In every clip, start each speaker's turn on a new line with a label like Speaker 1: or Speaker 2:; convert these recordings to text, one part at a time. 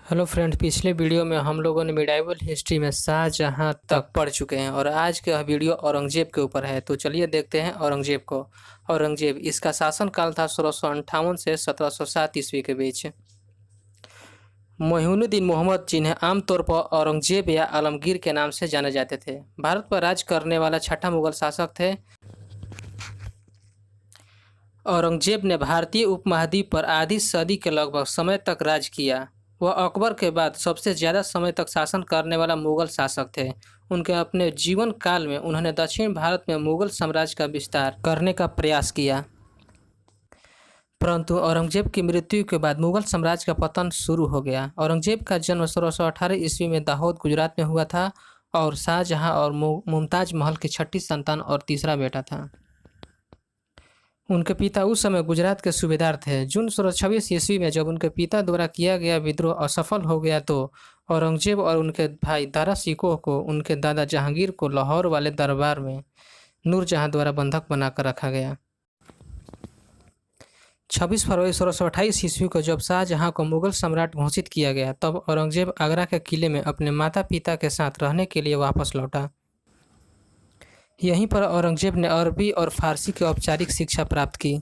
Speaker 1: Hello friend, पिछले video में हम लोगों ने मिडाइवल हिस्ट्री में शाहजहां तक पढ़ चुके हैं और आज का वीडियो औरंगजेब के ऊपर है। तो चलिए देखते हैं औरंगजेब को। औरंगजेब, इसका शासनकाल था 1658 से 1707 ईस्वी के बीच। मोहिउद्दीन मोहम्मद, जिन्हें आमतौर पर औरंगजेब या आलमगीर के नाम से जाने जाते थे, भारत पर राज करने वाला छठा मुगल शासक थे। औरंगजेब ने भारतीय उपमहाद्वीप पर आधी सदी के लगभग समय तक राज किया। वह अकबर के बाद सबसे ज़्यादा समय तक शासन करने वाला मुगल शासक थे। उनके अपने जीवन काल में उन्होंने दक्षिण भारत में मुगल साम्राज्य का विस्तार करने का प्रयास किया, परंतु औरंगजेब की मृत्यु के बाद मुगल साम्राज्य का पतन शुरू हो गया। औरंगजेब का जन्म 1618 ईस्वी में दाहोद, गुजरात में हुआ था और शाहजहां और मुमताज महल की छठी संतान और तीसरा बेटा था। उनके पिता उस समय गुजरात के सूबेदार थे। जून 1626 ईस्वी में जब उनके पिता द्वारा किया गया विद्रोह असफल हो गया तो औरंगजेब और उनके भाई दारा शिकोह को उनके दादा जहांगीर को लाहौर वाले दरबार में नूरजहां द्वारा बंधक बनाकर रखा गया। 26 फरवरी 1628 ईस्वी को जब शाहजहां को मुगल सम्राट घोषित किया गया, तब औरंगजेब आगरा के किले में अपने माता पिता के साथ रहने के लिए वापस लौटा। यहीं पर औरंगजेब ने अरबी और फारसी की औपचारिक शिक्षा प्राप्त की।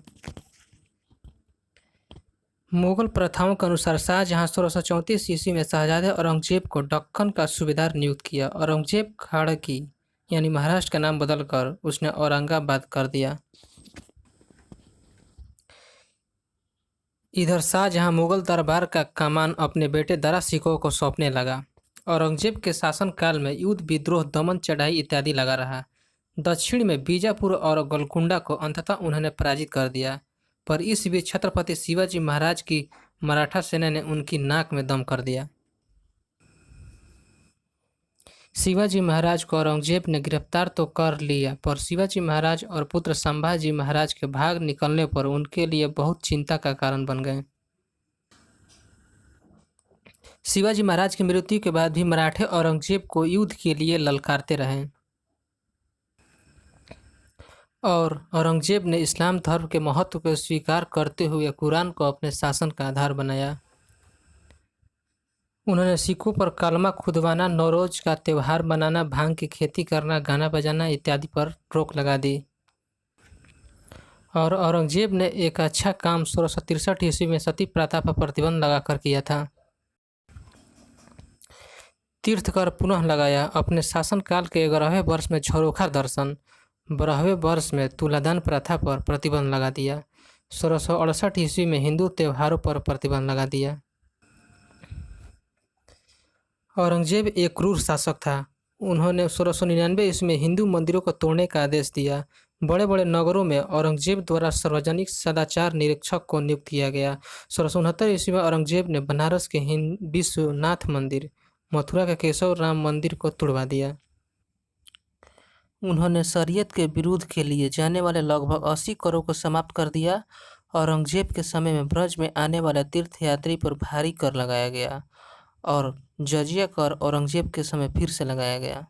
Speaker 1: मुगल प्रथाओं के अनुसार शाहजहां 1634 ईस्वी में शहजादे औरंगजेब को दक्कन का सूबेदार नियुक्त किया। औरंगजेब खाड़की यानी महाराष्ट्र का नाम बदलकर उसने औरंगाबाद कर दिया। इधर शाहजहां मुगल दरबार का कमान अपने बेटे दारा शिकोह को सौंपने लगा। औरंगजेब के शासनकाल में युद्ध, विद्रोह, दमन, चढ़ाई इत्यादि लगा रहा। दक्षिण में बीजापुर और गोलकुंडा को अंततः उन्होंने पराजित कर दिया, पर इस बीच छत्रपति शिवाजी महाराज की मराठा सेना ने उनकी नाक में दम कर दिया। शिवाजी महाराज को औरंगजेब ने गिरफ्तार तो कर लिया, पर शिवाजी महाराज और पुत्र संभाजी महाराज के भाग निकलने पर उनके लिए बहुत चिंता का कारण बन गए। शिवाजी महाराज की मृत्यु के बाद भी मराठे औरंगजेब को युद्ध के लिए ललकारते रहे और औरंगजेब ने इस्लाम धर्म के महत्व को स्वीकार करते हुए कुरान को अपने शासन का आधार बनाया। उन्होंने सिखों पर कलमा खुदवाना, नौरोज का त्यौहार मनाना, भांग की खेती करना, गाना बजाना इत्यादि पर रोक लगा दी। और औरंगजेब ने एक अच्छा काम 1663 ईस्वी में सती प्रथा पर प्रतिबंध लगाकर किया था। तीर्थकर पुनः लगाया। अपने शासनकाल के 11वें वर्ष में झरोखा दर्शन, 12वें वर्ष में तुलादान प्रथा पर प्रतिबंध लगा दिया। 1668 ईस्वी में हिंदू त्योहारों पर प्रतिबंध लगा दिया। औरंगजेब एक क्रूर शासक था। उन्होंने 1699 ईस्वी में हिंदू मंदिरों को तोड़ने का आदेश दिया। बड़े बड़े नगरों में औरंगजेब द्वारा सार्वजनिक सदाचार निरीक्षक को नियुक्त किया गया। 1669 ईस्वी में औरंगजेब ने बनारस के विश्वनाथ मंदिर, मथुरा के केशव राम मंदिर को तुड़वा दिया। उन्होंने शरीयत के विरुद्ध के लिए जाने वाले लगभग 80 करों को समाप्त कर दिया। औरंगजेब के समय में ब्रज में आने वाले तीर्थयात्री पर भारी कर लगाया गया और जजिया कर औरंगजेब के समय फिर से लगाया गया।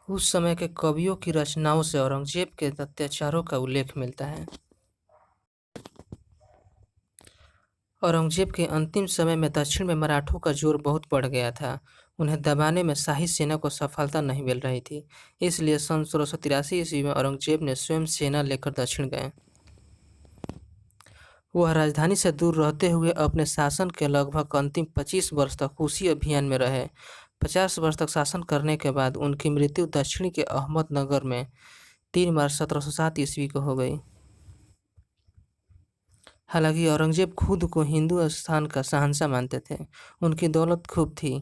Speaker 1: उस समय के कवियों की रचनाओं से औरंगजेब के अत्याचारों का उल्लेख मिलता है। औरंगजेब के अंतिम समय में दक्षिण में मराठों का जोर बहुत बढ़ गया था। उन्हें दबाने में शाही सेना को सफलता नहीं मिल रही थी, इसलिए सन 1683 ईस्वी में औरंगजेब ने स्वयं सेना लेकर दक्षिण गए। वह राजधानी से दूर रहते हुए अपने शासन के लगभग अंतिम 25 वर्ष तक उसी अभियान में रहे। 50 वर्ष तक शासन करने के बाद उनकी मृत्यु दक्षिण के अहमदनगर में 3 मार्च 1707 ईस्वी को हो गई। हालांकि औरंगजेब खुद को हिंदू स्थान का शहंशाह मानते थे। उनकी दौलत खूब थी,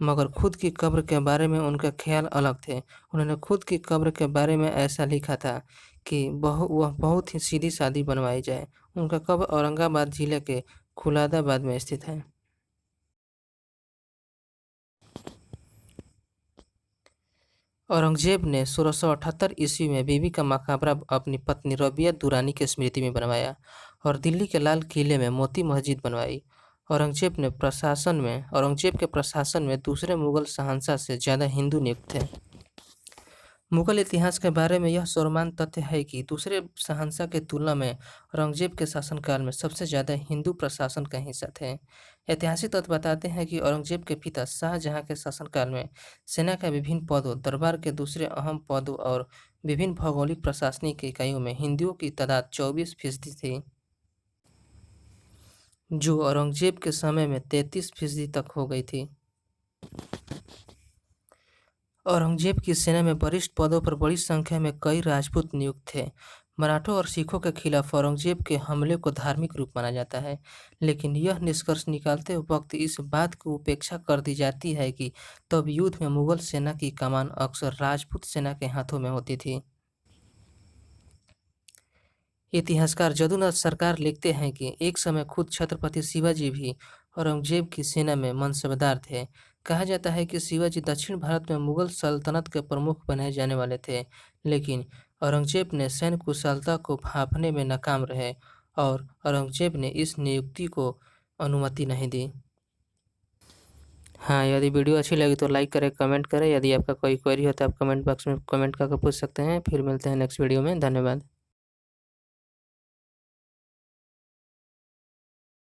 Speaker 1: मगर खुद की कब्र के बारे में उनका ख्याल अलग थे। उन्होंने खुद की कब्र के बारे में ऐसा लिखा था कि वह बहुत ही सीधी सादी बनवाई जाए। उनका कब्र औरंगाबाद जिले के खुलादाबाद में स्थित है। औरंगजेब ने 1678 ईस्वी में बीबी का मकबरा अपनी पत्नी रबिया दुरानी की स्मृति में बनवाया और दिल्ली के लाल किले में मोती मस्जिद बनवाई। औरंगजेब के प्रशासन में दूसरे मुगल शहंशाह से ज़्यादा हिंदू नियुक्त थे। मुगल इतिहास के बारे में यह सर्वमान्य तथ्य है कि दूसरे शहंशाह की तुलना में औरंगजेब के शासनकाल में सबसे ज़्यादा हिंदू प्रशासन का हिस्सा थे। ऐतिहासिक तथ्य बताते हैं कि औरंगजेब के पिता शाहजहां के शासनकाल में सेना के विभिन्न पदों, दरबार के दूसरे अहम पदों और विभिन्न भौगोलिक प्रशासनिक इकाइयों में हिंदुओं की तादाद 24% थी, जो औरंगजेब के समय में 33% तक हो गई थी। औरंगजेब की सेना में वरिष्ठ पदों पर बड़ी संख्या में कई राजपूत नियुक्त थे। मराठों और सिखों के खिलाफ औरंगजेब के हमले को धार्मिक रूप माना जाता है, लेकिन यह निष्कर्ष निकालते वक्त इस बात की उपेक्षा कर दी जाती है कि तब युद्ध में मुगल सेना की कमान अक्सर राजपूत सेना के हाथों में होती थी। इतिहासकार जदुनाथ सरकार लिखते हैं कि एक समय खुद छत्रपति शिवाजी भी औरंगजेब की सेना में मनसबदार थे। कहा जाता है कि शिवाजी दक्षिण भारत में मुगल सल्तनत के प्रमुख बनाए जाने वाले थे, लेकिन औरंगजेब ने सैन्य कुशलता को भांपने में नाकाम रहे और औरंगजेब ने इस नियुक्ति को अनुमति नहीं दी। हाँ, यदि वीडियो अच्छी लगी तो लाइक करें, कमेंट करें। यदि आपका कोई क्वेरी हो तो आप कमेंट बॉक्स में कमेंट करके पूछ सकते हैं। फिर मिलते हैं नेक्स्ट वीडियो में। धन्यवाद।